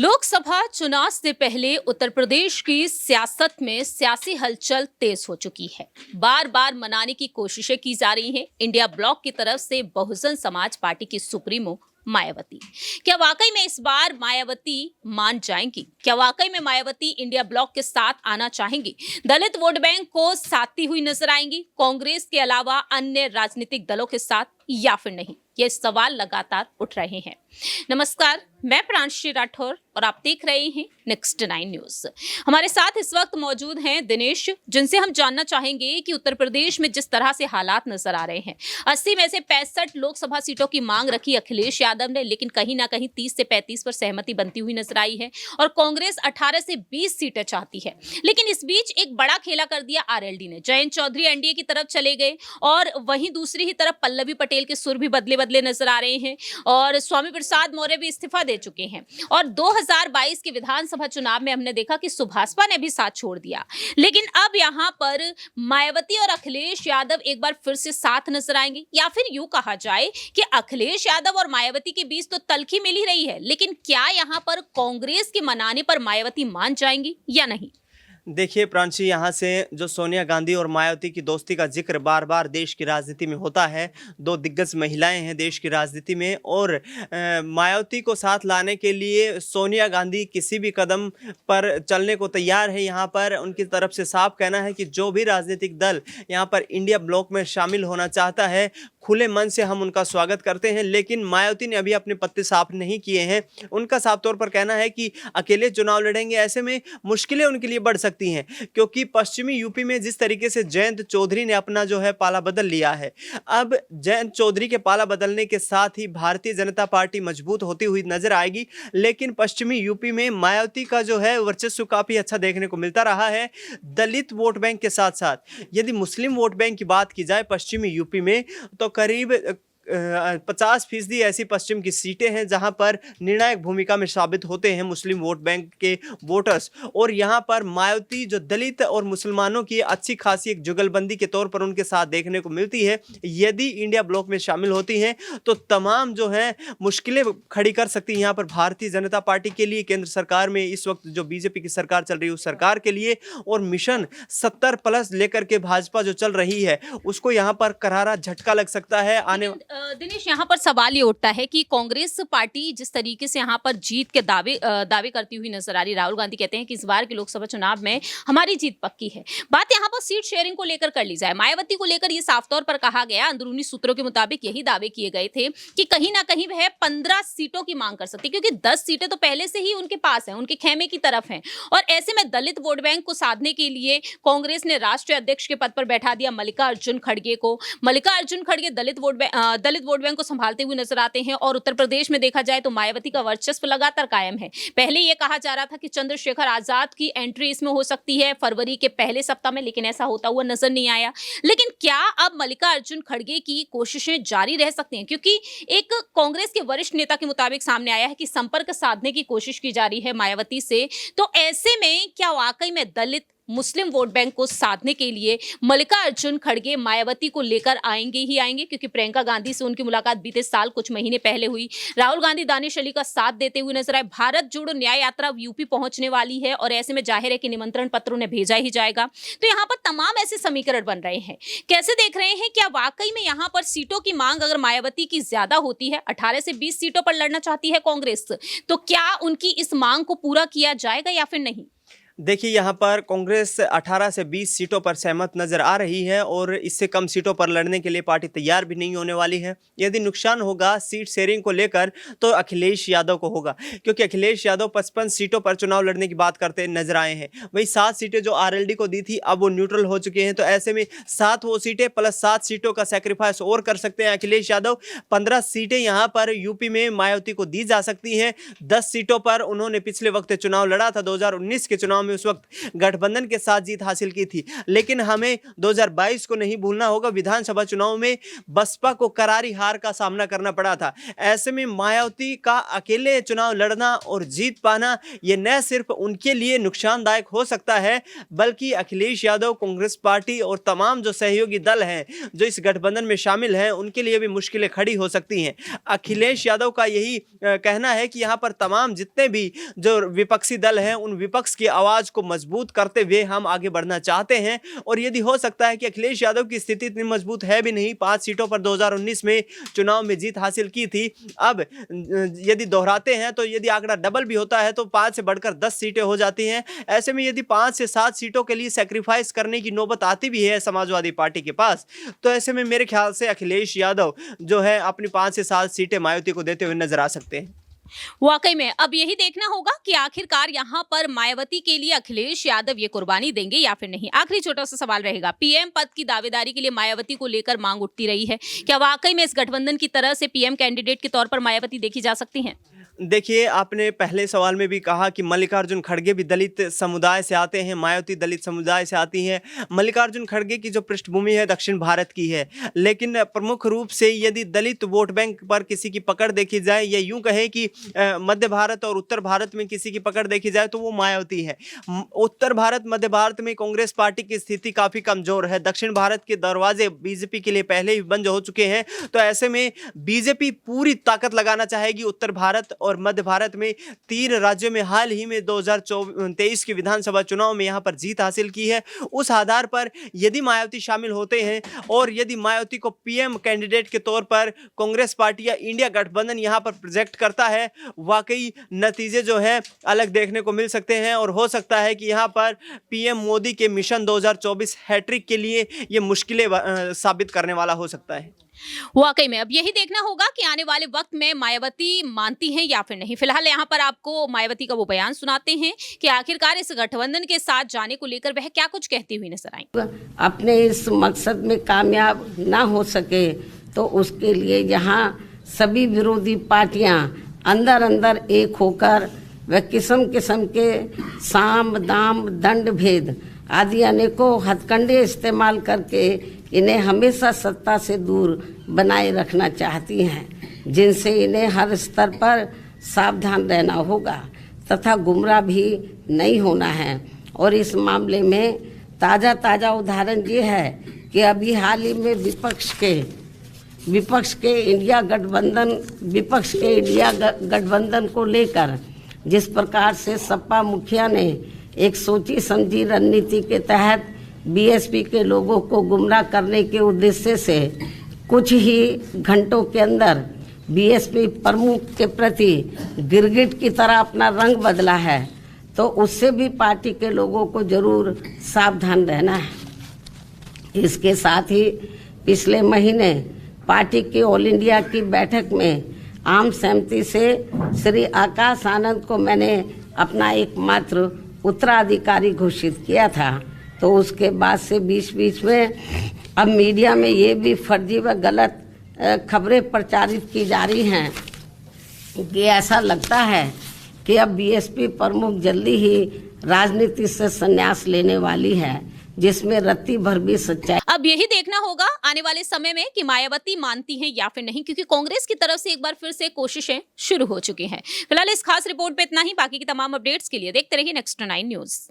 लोकसभा चुनाव से पहले उत्तर प्रदेश की सियासत में सियासी हलचल तेज हो चुकी है। बार बार मनाने की कोशिशें की जा रही हैं इंडिया ब्लॉक की तरफ से बहुजन समाज पार्टी की सुप्रीमो मायावती। क्या वाकई में इस बार मायावती मान जाएंगी? क्या वाकई में मायावती इंडिया ब्लॉक के साथ आना चाहेंगी? दलित वोट बैंक को साधती हुई नजर आएंगी कांग्रेस के अलावा अन्य राजनीतिक दलों के साथ, या फिर नहीं? ये सवाल लगातार उठ रहे हैं। नमस्कार, मैं प्रांशी राठौर और आप देख रहे हैं नेक्स्ट 9 न्यूज। हमारे साथ इस वक्त मौजूद हैं दिनेश, जिनसे हम जानना चाहेंगे कि उत्तर प्रदेश में जिस तरह से हालात नजर आ रहे हैं, 80 में से 65 लोकसभा सीटों की मांग रखी अखिलेश यादव ने, लेकिन कहीं ना कहीं 30 से 35 पर सहमति बनती हुई नजर आई है और कांग्रेस 18 से 20 सीटें चाहती है। लेकिन इस बीच एक बड़ा खेला कर दिया आरएलडी ने। जयंत चौधरी एनडीए की तरफ चले गए और वहीं दूसरी ही तरफ पल्लवी पटेल के सुर भी बदले बदले नजर आ रहे हैं और स्वामी प्रसाद मौर्य भी इस्तीफा दे चुके हैं। और 2022 के विधानसभा चुनाव में हमने देखा कि सुभाषपा ने भी साथ छोड़ दिया। लेकिन अब यहां पर मायावती और अखिलेश यादव एक बार फिर से साथ नजर आएंगे, या फिर यूं कहा जाए कि अखिलेश यादव और मायावती के बीच तो तल्खी मिल ही रही है, लेकिन क्या यहां पर कांग्रेस के मनाने पर मायावती मान जाएंगी या नहीं? देखिए प्रांशी, यहाँ से जो सोनिया गांधी और मायावती की दोस्ती का जिक्र बार बार देश की राजनीति में होता है। दो दिग्गज महिलाएं हैं देश की राजनीति में और मायावती को साथ लाने के लिए सोनिया गांधी किसी भी कदम पर चलने को तैयार है। यहाँ पर उनकी तरफ से साफ कहना है कि जो भी राजनीतिक दल यहाँ पर इंडिया ब्लॉक में शामिल होना चाहता है, खुले मन से हम उनका स्वागत करते हैं। लेकिन मायावती ने अभी अपने पत्ते साफ नहीं किए हैं। उनका साफ तौर पर कहना है कि अकेले चुनाव लड़ेंगे, ऐसे में मुश्किलें उनके लिए बढ़ सकती हैं, क्योंकि पश्चिमी यूपी में जिस तरीके से जयंत चौधरी ने अपना जो है पाला बदल लिया है, अब जयंत चौधरी के पाला बदलने के साथ ही भारतीय जनता पार्टी मजबूत होती हुई नजर आएगी। लेकिन पश्चिमी यूपी में मायावती का जो है वर्चस्व काफी अच्छा देखने को मिलता रहा है। दलित वोट बैंक के साथ साथ यदि मुस्लिम वोट बैंक की बात की जाए पश्चिमी यूपी में, तो करीब 50% ऐसी पश्चिम की सीटें हैं जहां पर निर्णायक भूमिका में साबित होते हैं मुस्लिम वोट बैंक के वोटर्स। और यहां पर मायावती जो दलित और मुसलमानों की अच्छी खासी एक जुगलबंदी के तौर पर उनके साथ देखने को मिलती है। यदि इंडिया ब्लॉक में शामिल होती हैं तो तमाम जो है मुश्किलें खड़ी कर सकती हैं यहाँ पर भारतीय जनता पार्टी के लिए, केंद्र सरकार में इस वक्त जो बीजेपी की सरकार चल रही है उस सरकार के लिए, और मिशन 70+ लेकर के भाजपा जो चल रही है उसको यहाँ पर करारा झटका लग सकता है। आने दिनेश, यहाँ पर सवाल ये उठता है कि कांग्रेस पार्टी जिस तरीके से यहाँ पर जीत के दावे करती हुई नजर आ रही। राहुल गांधी कहते हैं कि इस बार के लोकसभा चुनाव में हमारी जीत पक्की है। बात यहाँ पर सीट शेयरिंग को लेकर कर ली जाए। मायावती को लेकर ये साफ तौर पर कहा गया, अंदरूनी सूत्रों के मुताबिक यही दावे किए गए थे कि कहीं ना कहीं वह 15 सीटों की मांग कर सकती, क्योंकि 10 सीटें तो पहले से ही उनके पास है, उनके खेमे की तरफ है। और ऐसे में दलित वोट बैंक को साधने के लिए कांग्रेस ने राष्ट्रीय अध्यक्ष के पद पर बैठा दिया मल्लिकार्जुन खड़गे को। मल्लिकार्जुन खड़गे दलित वोट बैंक को संभालते हुए नजर आते हैं। और उत्तर प्रदेश में देखा जाए तो मायावती का वर्चस्व लगातार कायम है। पहले यह कहा जा रहा था कि चंद्रशेखर आजाद की एंट्री इसमें हो सकती है फरवरी के पहले सप्ताह में, लेकिन ऐसा होता हुआ नजर नहीं आया। लेकिन क्या अब मल्लिकार्जुन खड़गे की कोशिशें जारी रह सकती हैं? क्योंकि एक कांग्रेस के वरिष्ठ नेता के मुताबिक सामने आया है कि संपर्क साधने की कोशिश की जा रही है मायावती से। तो ऐसे में क्या वाकई में दलित मुस्लिम वोट बैंक को साधने के लिए मल्लिकार्जुन खड़गे मायावती को लेकर आएंगे ही आएंगे? क्योंकि प्रियंका गांधी से उनकी मुलाकात बीते साल कुछ महीने पहले हुई। राहुल गांधी दानिश अली का साथ देते हुए नजर आए। भारत जोड़ो न्याय यात्रा यूपी पहुंचने वाली है और ऐसे में जाहिर है कि निमंत्रण पत्र उन्हें भेजा ही जाएगा। तो यहाँ पर तमाम ऐसे समीकरण बन रहे हैं। कैसे देख रहे हैं? क्या वाकई में यहाँ पर सीटों की मांग अगर मायावती की ज्यादा होती है, 18 से 20 सीटों पर लड़ना चाहती है कांग्रेस, तो क्या उनकी इस मांग को पूरा किया जाएगा या फिर नहीं? देखिए, यहाँ पर कांग्रेस 18 से 20 सीटों पर सहमत नजर आ रही है और इससे कम सीटों पर लड़ने के लिए पार्टी तैयार भी नहीं होने वाली है। यदि नुकसान होगा सीट शेयरिंग को लेकर तो अखिलेश यादव को होगा, क्योंकि अखिलेश यादव 55 सीटों पर चुनाव लड़ने की बात करते नजर आए हैं। वही 7 सीटें जो आरएलडी को दी थी अब वो न्यूट्रल हो चुके हैं। तो ऐसे में 7 वो सीटें प्लस 7 सीटों का सेक्रीफाइस और कर सकते हैं अखिलेश यादव। 15 सीटें यहाँ पर यूपी में मायावती को दी जा सकती हैं। 10 सीटों पर उन्होंने पिछले वक्त चुनाव लड़ा था, 2019 के चुनाव में उस वक्त गठबंधन के साथ जीत हासिल की थी। लेकिन हमें 2022 को नहीं भूलना होगा, विधानसभा चुनाव में बसपा को करारी हार का सामना करना पड़ा था। ऐसे में मायावती का अकेले चुनाव लड़ना और जीत पाना ये न सिर्फ उनके लिए नुकसानदायक हो सकता है, बल्कि अखिलेश यादव, कांग्रेस पार्टी और तमाम जो सहयोगी दल हैं जो इस गठबंधन में शामिल हैं, उनके लिए भी मुश्किलें खड़ी हो सकती हैं। अखिलेश यादव का यही कहना है कि यहाँ पर तमाम जितने भी जो विपक्षी दल हैं, उन विपक्ष की आवाज़ को मजबूत करते हुए हम आगे बढ़ना चाहते हैं। और यदि हो सकता है कि अखिलेश यादव की स्थिति इतनी मजबूत है भी नहीं, 5 सीटों पर 2019 में चुनाव में जीत हासिल की थी। अब यदि दोहराते हैं तो यदि आंकड़ा डबल भी होता है तो 5 से बढ़कर 10 सीटें हो जाती हैं। ऐसे में यदि 5 से 7 सीटों के लिए सैक्रिफाइस करने की नौबत आती भी है समाजवादी पार्टी के पास, तो ऐसे में मेरे ख्याल से अखिलेश यादव जो है अपनी 5 से 7 सीटें मायावती को देते हुए नजर आ सकते हैं। वाकई में अब यही देखना होगा कि आखिरकार यहाँ पर मायावती के लिए अखिलेश यादव ये कुर्बानी देंगे या फिर नहीं। आखिरी छोटा सा सवाल रहेगा, पीएम पद की दावेदारी के लिए मायावती को लेकर मांग उठती रही है, क्या वाकई में इस गठबंधन की तरह से पीएम कैंडिडेट के तौर पर मायावती देखी जा सकती हैं? देखिए, आपने पहले सवाल में भी कहा कि मल्लिकार्जुन खड़गे भी दलित समुदाय से आते हैं, मायावती दलित समुदाय से आती हैं। मल्लिकार्जुन खड़गे की जो पृष्ठभूमि है दक्षिण भारत की है, लेकिन प्रमुख रूप से यदि दलित वोट बैंक पर किसी की पकड़ देखी जाए, या यूं कहें कि मध्य भारत और उत्तर भारत में किसी की पकड़ देखी जाए तो वो मायावती है। उत्तर भारत, मध्य भारत में कांग्रेस पार्टी की स्थिति काफ़ी कमज़ोर है। दक्षिण भारत के दरवाजे बीजेपी के लिए पहले ही बंद हो चुके हैं। तो ऐसे में बीजेपी पूरी ताकत लगाना चाहेगी उत्तर भारत और मध्य भारत में। 3 राज्यों में हाल ही में 2023 के विधानसभा चुनाव में यहां पर जीत हासिल की है। उस आधार पर यदि मायावती शामिल होते हैं और यदि मायावती को पीएम कैंडिडेट के तौर पर कांग्रेस पार्टी या इंडिया गठबंधन यहां पर प्रोजेक्ट करता है, वाकई नतीजे जो है अलग देखने को मिल सकते हैं। और हो सकता है कि यहां पर पीएम मोदी के मिशन 2024 हैट्रिक के लिए ये मुश्किलें साबित करने वाला हो सकता है। वाकई में अब यही देखना होगा कि आने वाले वक्त में मायावती मानती हैं या फिर नहीं। फिलहाल यहाँ पर आपको मायावती का वो बयान सुनाते हैं कि आखिरकार इस गठबंधन के साथ जाने को लेकर वह क्या कुछ कहती हुई नजर आई। अपने इस मकसद में कामयाब ना हो सके तो उसके लिए यहाँ सभी विरोधी पार्टियां अंदर अंदर एक होकर व किस्म किस्म के साम दाम दंड भेद आदि अनेकों हथकंडे इस्तेमाल करके इन्हें हमेशा सत्ता से दूर बनाए रखना चाहती हैं, जिनसे इन्हें हर स्तर पर सावधान रहना होगा तथा गुमराह भी नहीं होना है। और इस मामले में ताज़ा उदाहरण ये है कि अभी हाल ही में विपक्ष के इंडिया गठबंधन को लेकर जिस प्रकार से सपा मुखिया ने एक सोची समझी रणनीति के तहत बीएसपी के लोगों को गुमराह करने के उद्देश्य से कुछ ही घंटों के अंदर बीएसपी प्रमुख के प्रति गिरगिट की तरह अपना रंग बदला है, तो उससे भी पार्टी के लोगों को जरूर सावधान रहना है। इसके साथ ही पिछले महीने पार्टी की ऑल इंडिया की बैठक में आम सहमति से श्री आकाश आनंद को मैंने अपना एकमात्र उत्तराधिकारी घोषित किया था। तो उसके बाद से बीच में अब मीडिया में ये भी फर्जी व गलत खबरें प्रचारित की जा रही हैं कि ऐसा लगता है कि अब बीएसपी प्रमुख जल्दी ही राजनीति से संन्यास लेने वाली है, जिसमें रत्ती भर भी सच्चाई। अब यही देखना होगा आने वाले समय में कि मायावती मानती हैं या फिर नहीं, क्योंकि कांग्रेस की तरफ से एक बार फिर से कोशिशें शुरू हो चुकी हैं। फिलहाल इस खास रिपोर्ट पे इतना ही। बाकी की तमाम अपडेट्स के लिए देखते रहिए नेक्स्ट 9 न्यूज।